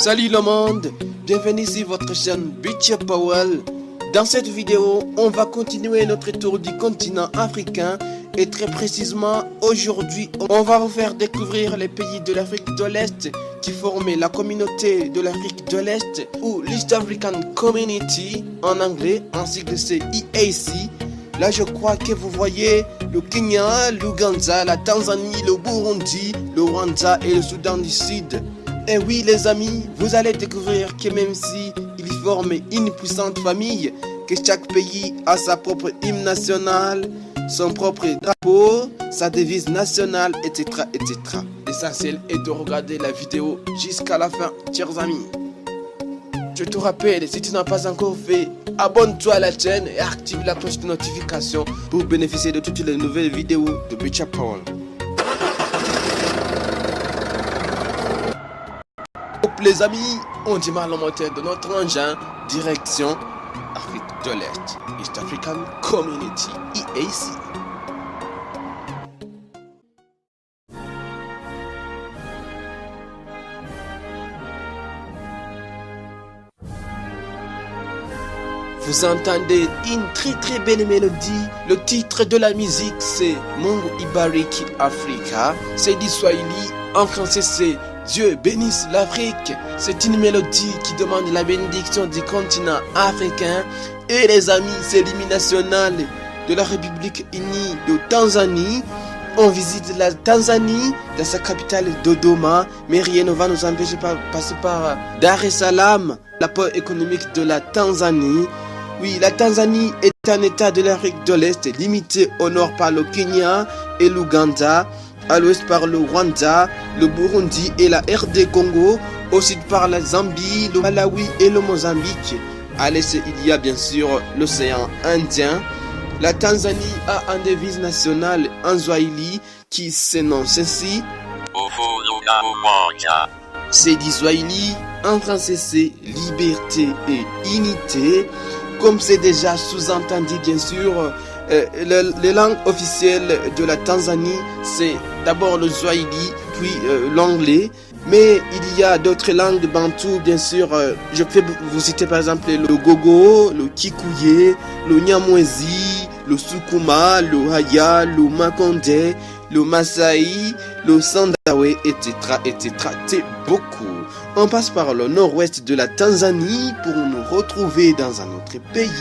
Salut le monde, bienvenue sur votre chaîne Beach Powell. Dans cette vidéo, on va continuer notre tour du continent africain et très précisément aujourd'hui, on va vous faire découvrir les pays de l'Afrique de l'Est qui forment la communauté de l'Afrique de l'Est ou l'East African Community en anglais, ainsi que c'est EAC. Là, je crois que vous voyez le Kenya, l'Ouganda, la Tanzanie, le Burundi, le Rwanda et le Soudan du Sud. Et oui les amis, vous allez découvrir que même si ils forment une puissante famille, que chaque pays a sa propre hymne national, son propre drapeau, sa devise nationale, etc. etc. L'essentiel est de regarder la vidéo jusqu'à la fin, chers amis. Je te rappelle, si tu n'as pas encore fait, abonne-toi à la chaîne et active la cloche de notification pour bénéficier de toutes les nouvelles vidéos de Beach Powell. Les amis, on démarre le moteur de notre engin, direction Afrique de l'Est, East African Community, EAC. Vous entendez une très belle mélodie. Le titre de la musique c'est Mungu Ibariki Africa. C'est du Swahili. En français c'est Dieu bénisse l'Afrique. C'est une mélodie qui demande la bénédiction du continent africain. Et les amis, c'est l'hymne national de la République unie de Tanzanie. On visite la Tanzanie dans sa capitale Dodoma. Mais rien ne va nous empêcher de passer par Dar es Salaam, la pôle économique de la Tanzanie. Oui, la Tanzanie est un état de l'Afrique de l'Est limité au nord par le Kenya et l'Ouganda, à l'ouest par le Rwanda, le Burundi et la RD Congo, au sud par la Zambie, le Malawi et le Mozambique. À l'est, il y a bien sûr l'océan Indien. La Tanzanie a une devise nationale en Swahili qui s'énonce ainsi. C'est du Swahili, en français c'est liberté et unité. Comme c'est déjà sous-entendu bien sûr, les langues officielles de la Tanzanie, c'est d'abord le Swahili, puis l'anglais. Mais il y a d'autres langues de Bantou, bien sûr. Je peux vous citer par exemple le Gogo, le Kikuye, le Nyamwezi, le Sukuma, le Haya, le Makonde, le Maasai, le Sandawe, etc. etc. C'est beaucoup. On passe par le nord-ouest de la Tanzanie pour nous retrouver dans un autre pays.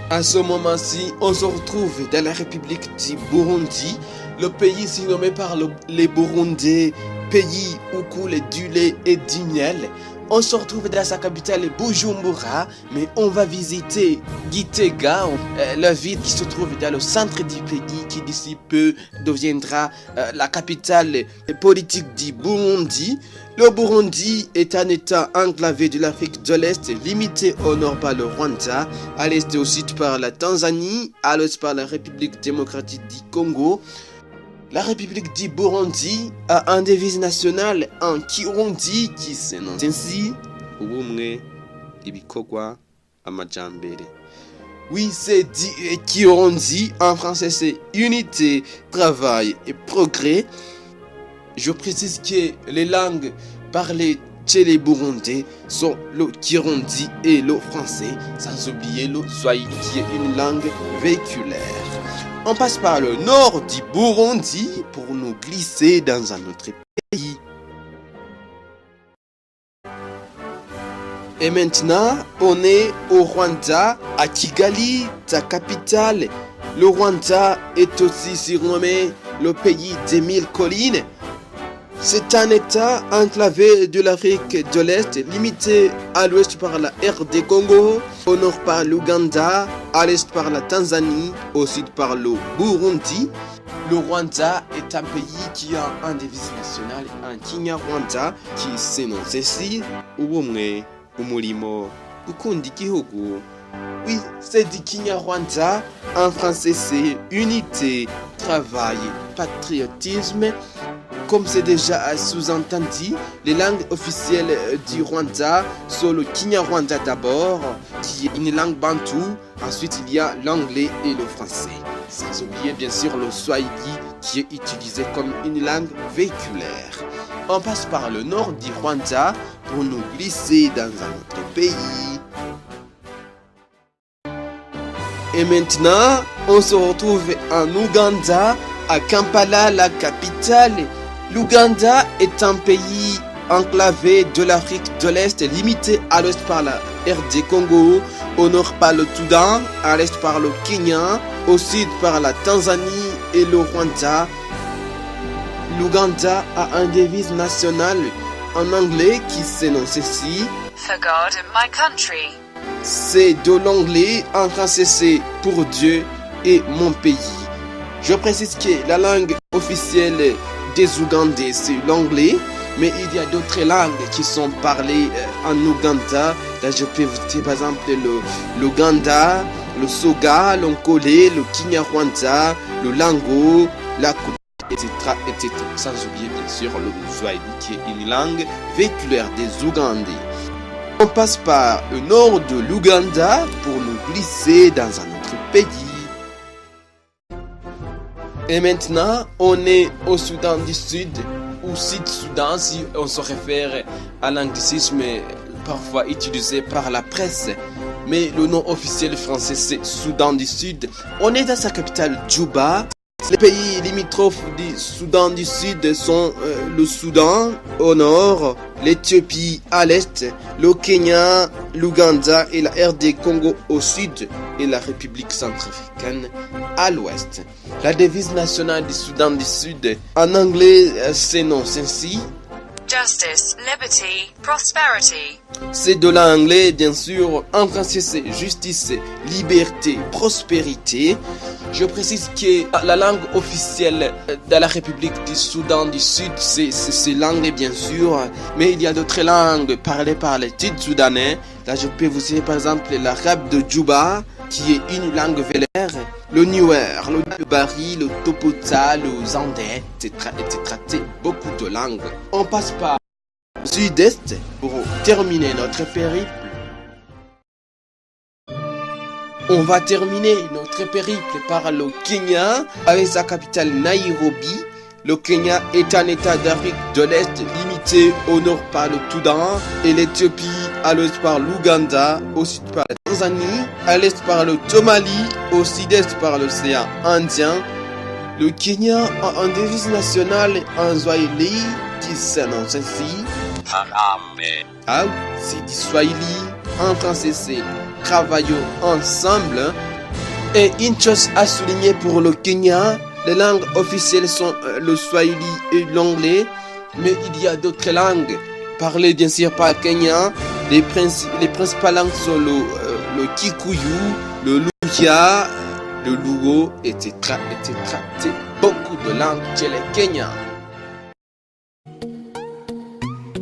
À ce moment-ci, on se retrouve dans la République du Burundi, le pays surnommé par les Burundais, pays où coule du lait et du miel. On se retrouve dans sa capitale Bujumbura, mais on va visiter Gitega, la ville qui se trouve dans le centre du pays, qui d'ici peu deviendra la capitale politique du Burundi. Le Burundi est un état enclavé de l'Afrique de l'Est, limité au nord par le Rwanda, à l'est et au sud par la Tanzanie, à l'ouest par la République démocratique du Congo. La République du Burundi a un devise national en Kirundi qui s'énonce ainsi. Ubumwe, ibikorwa, amajambere. Oui, c'est dit Kirundi. En français, c'est unité, travail et progrès. Je précise que les langues parlées chez les Burundais sont le Kirundi et le français, sans oublier le Swahili qui est une langue véhiculaire. On passe par le nord du Burundi pour nous glisser dans un autre pays. Et maintenant, on est au Rwanda, à Kigali, sa capitale. Le Rwanda est aussi surnommé le pays des 1000 collines. C'est un état enclavé de l'Afrique de l'Est, limité à l'ouest par la RD Congo, au nord par l'Ouganda, à l'est par la Tanzanie, au sud par le Burundi. Le Rwanda est un pays qui a un devise national, un Kinyarwanda, qui s'énonce ainsi. Ubumwe, umurimo, gukunda igihugu. Oui, c'est du Kinyarwanda. En français, c'est unité, travail, patriotisme. Comme c'est déjà sous-entendu, les langues officielles du Rwanda sont le Kinyarwanda d'abord, qui est une langue bantoue. Ensuite, il y a l'anglais et le français. Sans oublier bien sûr le Swahili qui est utilisé comme une langue véhiculaire. On passe par le nord du Rwanda pour nous glisser dans un autre pays. Et maintenant, on se retrouve en Ouganda, à Kampala, la capitale. L'Ouganda est un pays enclavé de l'Afrique de l'Est, limité à l'ouest par la RD Congo, au nord par le Soudan, à l'est par le Kenya, au sud par la Tanzanie et le Rwanda. L'Ouganda a une devise nationale en anglais qui s'énonce ici. For God and my country. C'est de l'anglais, en français c'est pour Dieu et mon pays. Je précise que la langue officielle des Ougandais c'est l'anglais, mais il y a d'autres langues qui sont parlées en Ouganda. Là je peux vous citer par exemple l'Ouganda, le Soga, l'Onkolé, le Kinyarwanda, le Lango, la etc., etc. Sans oublier bien sûr le Swahili qui est une langue véhiculaire des Ougandais. On passe par le nord de l'Ouganda pour nous glisser dans un autre pays. Et maintenant, on est au Soudan du Sud, ou Sud-Soudan si on se réfère à l'anglicisme parfois utilisé par la presse. Mais le nom officiel français c'est Soudan du Sud. On est dans sa capitale Djouba. Les pays limitrophes du Soudan du Sud sont le Soudan au nord, l'Éthiopie à l'est, le Kenya, l'Ouganda et la RD Congo au sud et la République centrafricaine à l'ouest. La devise nationale du Soudan du Sud en anglais s'énonce ainsi. Justice, liberty, prosperity. C'est de l'anglais bien sûr, en français c'est justice, liberté, prospérité. Je précise que la langue officielle de la République du Soudan du Sud c'est l'anglais bien sûr, mais il y a d'autres langues parlées par les Sud-Soudanais. Là je peux vous citer par exemple l'arabe de Djouba qui est une langue vélaire, le Nuer, le Bari, le Topota, le Zandais, etc. C'est beaucoup de langues. On passe par le sud-est pour terminer notre périple. On va terminer notre périple par le Kenya avec sa capitale Nairobi. Le Kenya est un état d'Afrique de l'Est limité au nord par le Soudan et l'Éthiopie à l'ouest par l'Ouganda, au sud par la Tanzanie, à l'est par le Somalie, au sud-est par l'océan Indien. Le Kenya a une devise nationale en Swahili qui s'annonce ainsi. Ah, c'est du Swahili. En français c'est travaillons ensemble. Et une chose à souligner pour le Kenya, les langues officielles sont le Swahili et l'anglais, mais il y a d'autres langues parlées bien sûr par Kenya. Les principales langues sont le Kikuyu, le Luhya, le Luo, etc. C'est beaucoup de langues chez les Kenyans.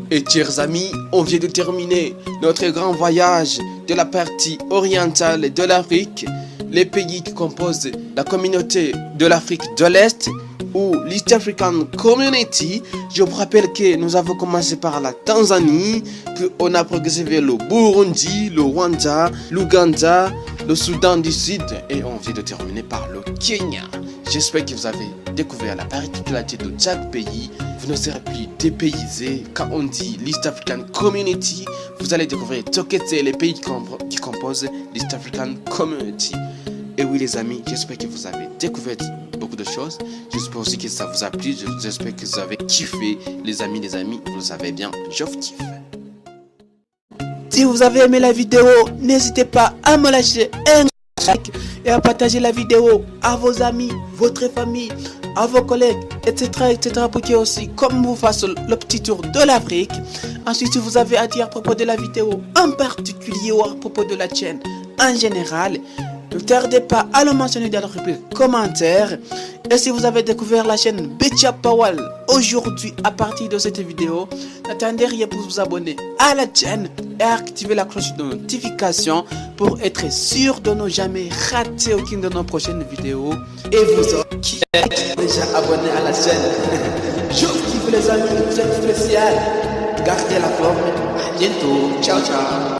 Et chers amis, on vient de terminer notre grand voyage de la partie orientale de l'Afrique, les pays qui composent la communauté de l'Afrique de l'Est ou l'East African Community. Je vous rappelle que nous avons commencé par la Tanzanie, puis on a progressé vers le Burundi, le Rwanda, l'Ouganda, le Soudan du Sud et on vient de terminer par le Kenya. J'espère que vous avez découvert la particularité de chaque pays. Vous ne serez plus dépaysé. Quand on dit l'East African Community, vous allez découvrir Tokete, les pays qui composent l'East African Community. Et oui les amis, j'espère que vous avez découvert beaucoup de choses. J'espère aussi que ça vous a plu. J'espère que vous avez kiffé. Les amis, vous savez bien, je vous kiffe. Si vous avez aimé la vidéo, n'hésitez pas à me lâcher un like et à partager la vidéo à vos amis, votre famille, à vos collègues, etc. pour qu'ils aussi, comme vous fassent le petit tour de l'Afrique. Ensuite, si vous avez à dire à propos de la vidéo en particulier ou à propos de la chaîne en général, Ne tardez pas à le mentionner dans la rubrique commentaires. Et si vous avez découvert la chaîne Betia Powell aujourd'hui à partir de cette vidéo, n'attendez rien pour vous abonner à la chaîne et activer la cloche de notification pour être sûr de ne jamais rater aucune de nos prochaines vidéos. Et vous autres qui êtes déjà abonnés à la chaîne, je vous kiffe les amis, vous êtes spécial. Gardez la forme. À bientôt. Ciao, ciao.